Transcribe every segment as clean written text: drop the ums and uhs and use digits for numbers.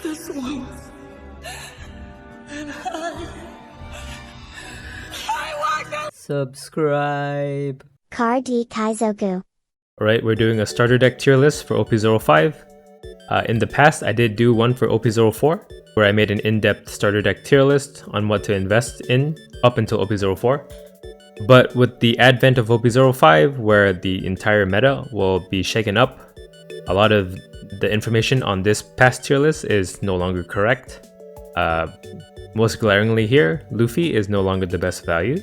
this once. And I want to subscribe. Card Kaizoku. Alright, we're doing a starter deck tier list for OP05. In the past, I did do one for OP04, where I made an in-depth starter deck tier list on what to invest in up until OP04. But with the advent of OP05, where the entire meta will be shaken up, a lot of the information on this past tier list is no longer correct. Most glaringly here, Luffy is no longer the best value.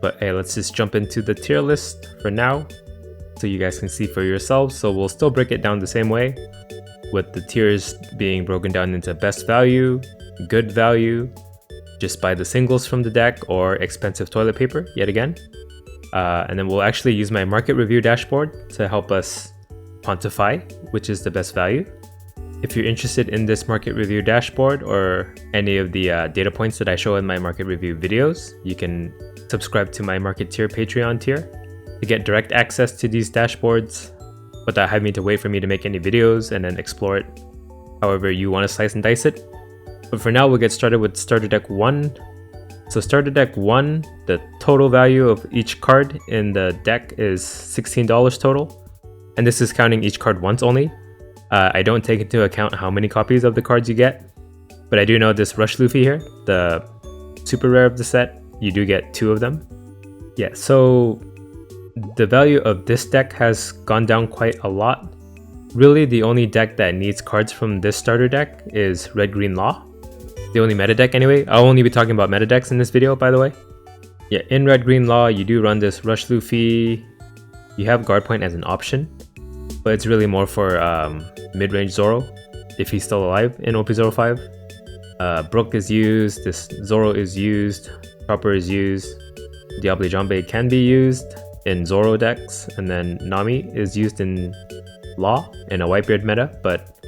But hey, let's just jump into the tier list for now, so you guys can see for yourselves. So we'll still break it down the same way, with the tiers being broken down into best value, good value, just buy the singles from the deck, or expensive toilet paper yet again. And then we'll actually use my market review dashboard to help us quantify which is the best value. If you're interested in this market review dashboard or any of the data points that I show in my market review videos, you can subscribe to my market tier Patreon tier to get direct access to these dashboards without having to wait for me to make any videos and then explore it however you want to slice and dice it. But for now, we'll get started with starter deck 1. So starter deck 1, the total value of each card in the deck is $16 total. And this is counting each card once only. I don't take into account how many copies of the cards you get. But I do know this Rush Luffy here, the super rare of the set, you do get 2 of them. Yeah, so the value of this deck has gone down quite a lot. Really, the only deck that needs cards from this starter deck is Red Green Law. The only meta deck anyway. I'll only be talking about meta decks in this video, by the way. Yeah, in Red Green Law, you do run this Rush Luffy. You have Guard Point as an option, but it's really more for mid-range Zoro, if he's still alive in OP05. Brook is used, this Zoro is used, Chopper is used, Diable Jambe can be used in Zoro decks, and then Nami is used in Law in a Whitebeard meta, but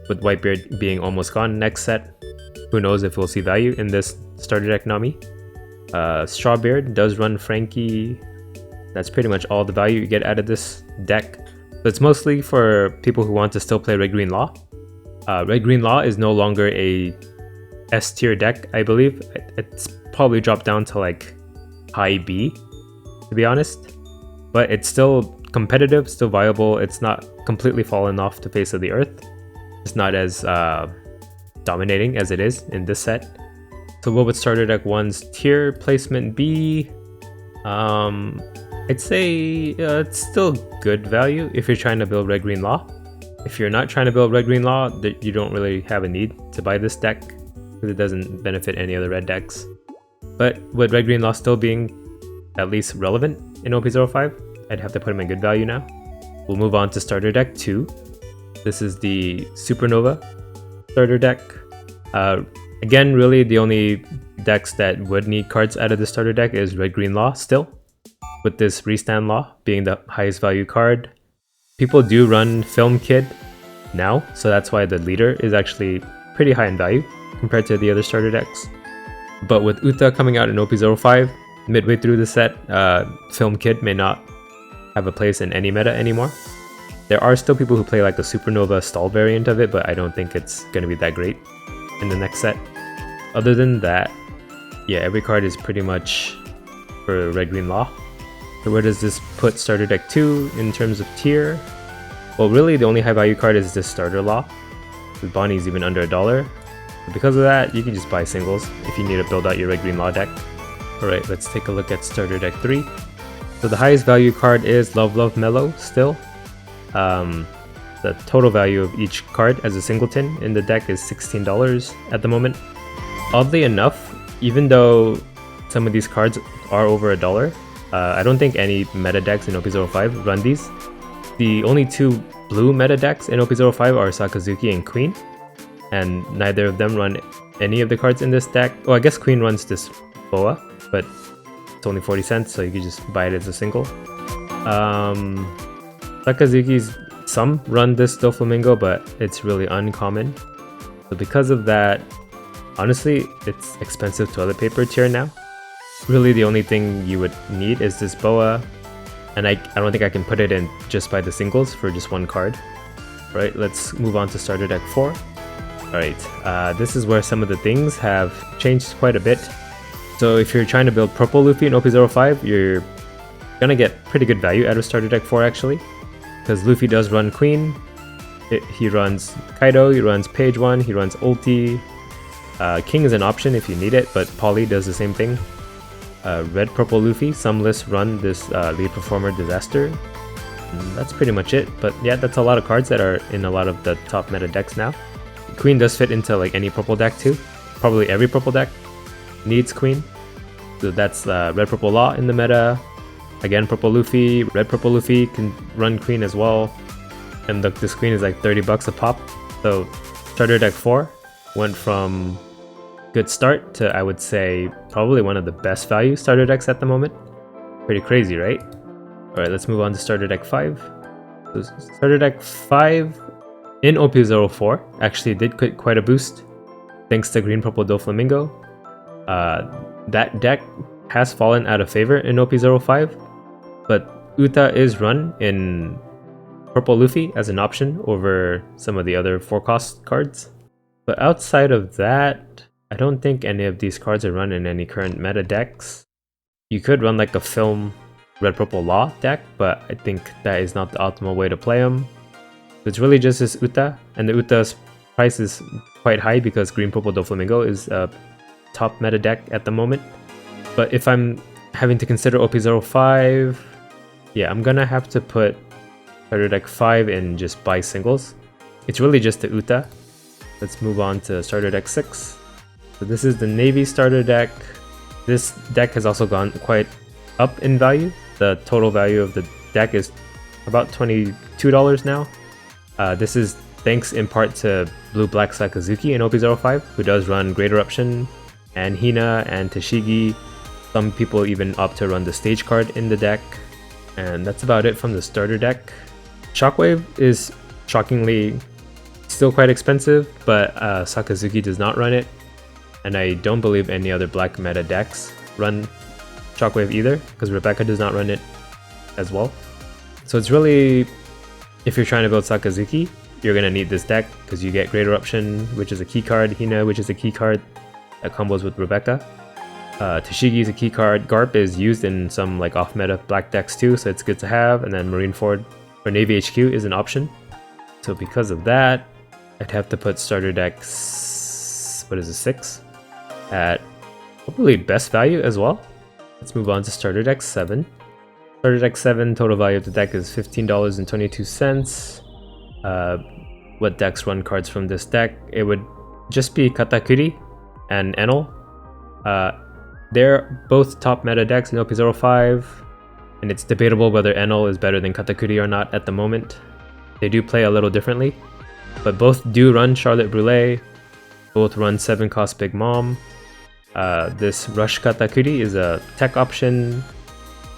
with Whitebeard being almost gone next set, who knows if we'll see value in this starter deck Nami. Strawbeard does run Frankie. That's pretty much all the value you get out of this deck. So it's mostly for people who want to still play Red Green Law. Red Green Law is no longer a S tier deck, I believe. It's probably dropped down to like high B, to be honest. But it's still competitive, still viable. It's not completely fallen off the face of the earth. It's not as dominating as it is in this set. So what would starter deck 1's tier placement be? I'd say it's still good value if you're trying to build Red Green Law. If you're not trying to build Red Green Law, you don't really have a need to buy this deck because it doesn't benefit any other red decks. But with Red Green Law still being at least relevant in OP05, I'd have to put him in good value now. We'll move on to starter deck 2. This is the Supernova starter deck. Again, really the only decks that would need cards out of the starter deck is Red Green Law still, with this Restand Law being the highest value card. People do run Film Kid now, so that's why the leader is actually pretty high in value compared to the other starter decks. But with Uta coming out in OP05, midway through the set, Film Kid may not have a place in any meta anymore. There are still people who play like the Supernova stall variant of it, but I don't think it's going to be that great in the next set. Other than that, yeah, every card is pretty much for Red Green Law. So where does this put starter deck 2 in terms of tier? Well, really the only high value card is this starter Law. The Bonnie's even under $1. But because of that, you can just buy singles if you need to build out your Red Green Law deck. Alright, let's take a look at starter deck 3. So the highest value card is Love Love Mellow still. The total value of each card as a singleton in the deck is $16 at the moment. Oddly enough, even though some of these cards are over $1, I don't think any meta decks in OP05 run these. The only 2 blue meta decks in OP05 are Sakazuki and Queen, and neither of them run any of the cards in this deck. Oh, I guess Queen runs this Boa, but it's only 40 cents, so you can just buy it as a single. Sakazuki's, some run this Doflamingo, but it's really uncommon. So because of that, honestly, it's expensive toilet paper tier now. Really the only thing you would need is this Boa, and I don't think I can put it in just by the singles for just one card. Right, let's move on to starter deck 4. Alright, this is where some of the things have changed quite a bit. So if you're trying to build purple Luffy in OP05, you're gonna get pretty good value out of starter deck 4 actually. Because Luffy does run Queen, he runs Kaido, he runs Page 1, he runs Ulti. King is an option if you need it, but Poly does the same thing. Red Purple Luffy, some lists run this lead performer Disaster. And that's pretty much it, but yeah, that's a lot of cards that are in a lot of the top meta decks now. Queen does fit into like any purple deck too. Probably every purple deck needs Queen. So that's Red Purple Law in the meta. Again, Purple Luffy, Red Purple Luffy can run Queen as well. And look, this Queen is like 30 bucks a pop. So starter deck 4 went from good start to, I would say, probably one of the best value starter decks at the moment. Pretty crazy, right? Alright, let's move on to starter deck 5. So starter deck 5 in OP04 actually did get quite a boost thanks to Green Purple Doflamingo. That deck has fallen out of favor in OP05, but Uta is run in Purple Luffy as an option over some of the other 4-cost cards. But outside of that, I don't think any of these cards are run in any current meta decks. You could run like a Film Red Purple Law deck, but I think that is not the optimal way to play them. It's really just this Uta, and the Uta's price is quite high because Green Purple Doflamingo is a top meta deck at the moment. But if I'm having to consider OP05, yeah, I'm gonna have to put starter deck 5 in just buy singles. It's really just the Uta. Let's move on to starter deck 6. So this is the Navy starter deck. This deck has also gone quite up in value. The total value of the deck is about $22 now. This is thanks in part to Blue Black Sakazuki in OP05, who does run Great Eruption, and Hina, and Tashigi. Some people even opt to run the stage card in the deck. And that's about it from the starter deck. Shockwave is shockingly still quite expensive, but Sakazuki does not run it. And I don't believe any other black meta decks run Shockwave either, because Rebecca does not run it as well. So it's really, if you're trying to build Sakazuki, you're going to need this deck, because you get Great Eruption, which is a key card, Hina, which is a key card that combos with Rebecca. Tashigi is a key card. Garp is used in some like off-meta black decks too, so it's good to have. And then Marineford or Navy HQ is an option. So because of that, I'd have to put starter deck 6 at probably best value as well. Let's move on to starter deck 7. Starter deck 7, total value of the deck is $15.22. What decks run cards from this deck? It would just be Katakuri and Enel. They're both top meta decks in OP05, and it's debatable whether Enel is better than Katakuri or not at the moment. They do play a little differently, but both do run Charlotte Brûlée, both run 7-cost Big Mom. This Rush Katakuri is a tech option.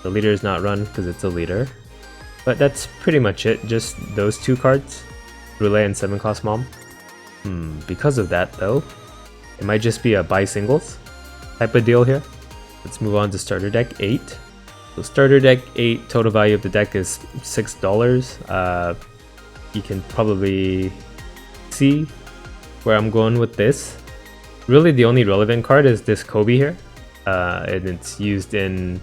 The leader is not run because it's a leader. But that's pretty much it, just those two cards, Brûlée and 7-cost Mom. Because of that though, it might just be a buy singles type of deal here. Let's move on to starter deck 8. So starter deck 8, total value of the deck is $6. You can probably see where I'm going with this. Really the only relevant card is this Kobe here, and it's used in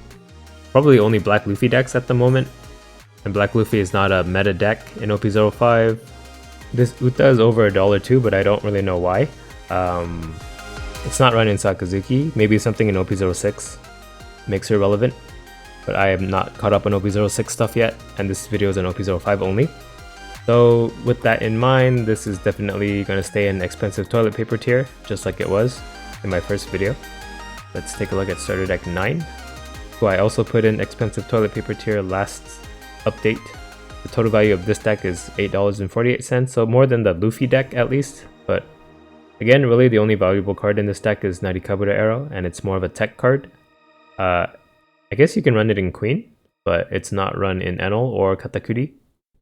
probably only Black Luffy decks at the moment, and Black Luffy is not a meta deck in OP05. This Uta is over $1 too, but I don't really know why. It's not run in Sakazuki. Maybe something in OP06 makes her relevant, but I am not caught up on OP06 stuff yet, and this video is on OP05 only. So with that in mind, this is definitely going to stay in expensive toilet paper tier, just like it was in my first video. Let's take a look at starter deck 9, who I also put in expensive toilet paper tier last update. The total value of this deck is $8.48, so more than the Luffy deck at least, but again, really the only valuable card in this deck is Narikabura Arrow, and it's more of a tech card. I guess you can run it in Queen, but it's not run in Enel or Katakuri,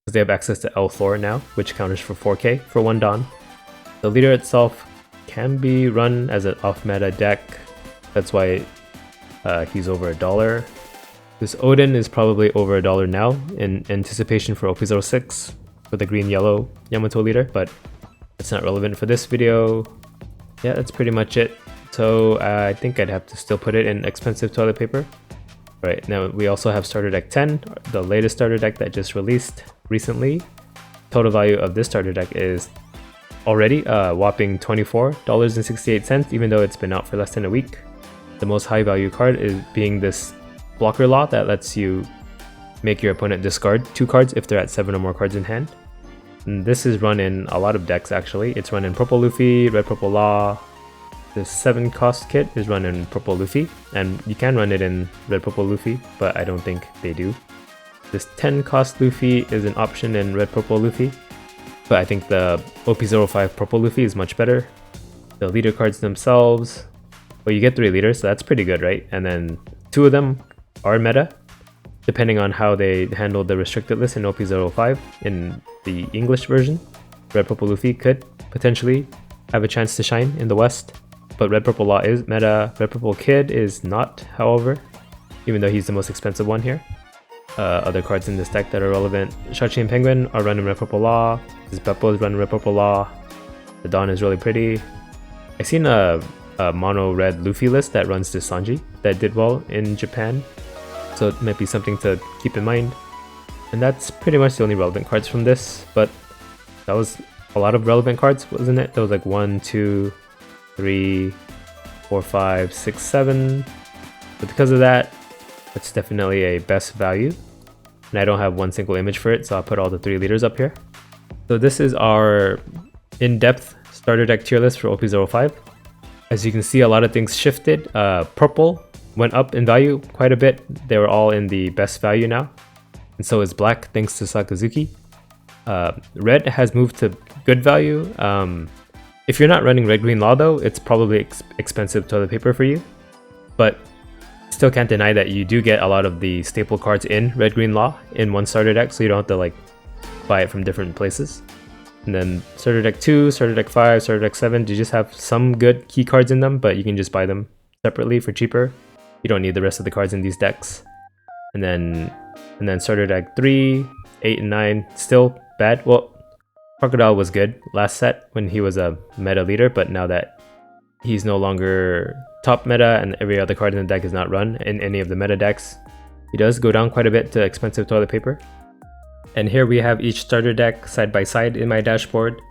because they have access to L4 now, which counters for 4k for 1 Dawn. The leader itself can be run as an off-meta deck, that's why he's over $1. This Odin is probably over $1 now, in anticipation for OP06 for the green-yellow Yamato leader, but It's not relevant for this video. Yeah, that's pretty much it. So I think I'd have to still put it in expensive toilet paper. Right, now we also have starter deck 10, the latest starter deck that just released recently. Total value of this starter deck is already a whopping $24.68, even though it's been out for less than a week. The most high value card is being this blocker law that lets you make your opponent discard 2 cards if they're at 7 or more cards in hand. And this is run in a lot of decks actually. It's run in Purple Luffy, Red Purple Law. This 7 cost kit is run in Purple Luffy, and you can run it in Red Purple Luffy, but I don't think they do. This 10 cost Luffy is an option in Red Purple Luffy, but I think the OP05 Purple Luffy is much better. The leader cards themselves, well, you get 3 leaders, so that's pretty good, right? And then 2 of them are meta, depending on how they handle the restricted list in OP05. In the English version, Red Purple Luffy could potentially have a chance to shine in the West. But Red Purple Law is meta. Red Purple Kid is not, however, even though he's the most expensive one here. Other cards in this deck that are relevant. Shachi and Penguin are run in Red Purple Law. This Beppo is run in Red Purple Law. The Dawn is really pretty. I've seen a mono red Luffy list that runs this Sanji that did well in Japan. So it might be something to keep in mind. And that's pretty much the only relevant cards from this. But that was a lot of relevant cards, wasn't it? There was like 1, 2, 3, 4, 5, 6, 7. But because of that, it's definitely a best value. And I don't have one single image for it, so I'll put all the 3 leaders up here. So this is our in-depth starter deck tier list for OP05. As you can see, a lot of things shifted. Purple went up in value quite a bit. They were all in the best value now. And so is black, thanks to Sakazuki. Red has moved to good value. If you're not running Red Green Law though, it's probably expensive toilet paper for you. But still can't deny that you do get a lot of the staple cards in Red Green Law in one starter deck, so you don't have to like buy it from different places. And then starter deck 2, starter deck 5, starter deck 7, you just have some good key cards in them, but you can just buy them separately for cheaper. You don't need the rest of the cards in these decks. And then starter deck 3, 8, and 9, still bad. Well, Crocodile was good last set when he was a meta leader, but now that he's no longer top meta and every other card in the deck is not run in any of the meta decks, he does go down quite a bit to expensive toilet paper. And here we have each starter deck side by side in my dashboard.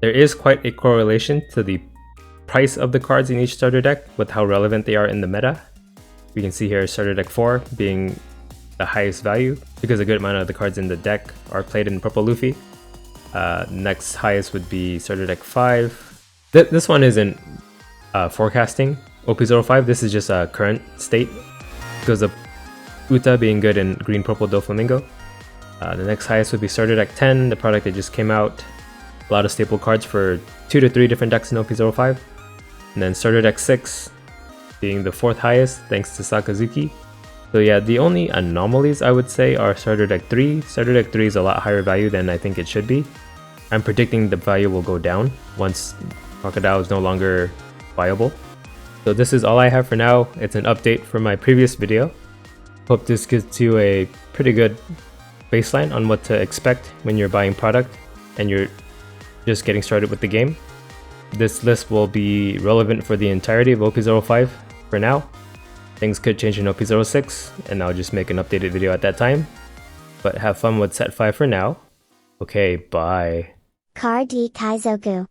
There is quite a correlation to the price of the cards in each starter deck with how relevant they are in the meta. We can see here starter deck 4 being the highest value because a good amount of the cards in the deck are played in Purple Luffy. Next highest would be starter deck 5. This one isn't forecasting OP05, this is just a current state because of Uta being good in Green Purple Doflamingo. The next highest would be starter deck 10, the product that just came out. A lot of staple cards for 2 to 3 different decks in OP05. And then starter deck 6 being the 4th highest thanks to Sakazuki. So yeah, the only anomalies I would say are starter deck 3. Starter deck 3 is a lot higher value than I think it should be. I'm predicting the value will go down once Crocodile is no longer viable. So this is all I have for now. It's an update from my previous video. Hope this gives you a pretty good baseline on what to expect when you're buying product and you're just getting started with the game. This list will be relevant for the entirety of OP05 for now. Things could change in OP06 and I'll just make an updated video at that time. But have fun with set 5 for now. Okay, bye. Card D Kaizoku.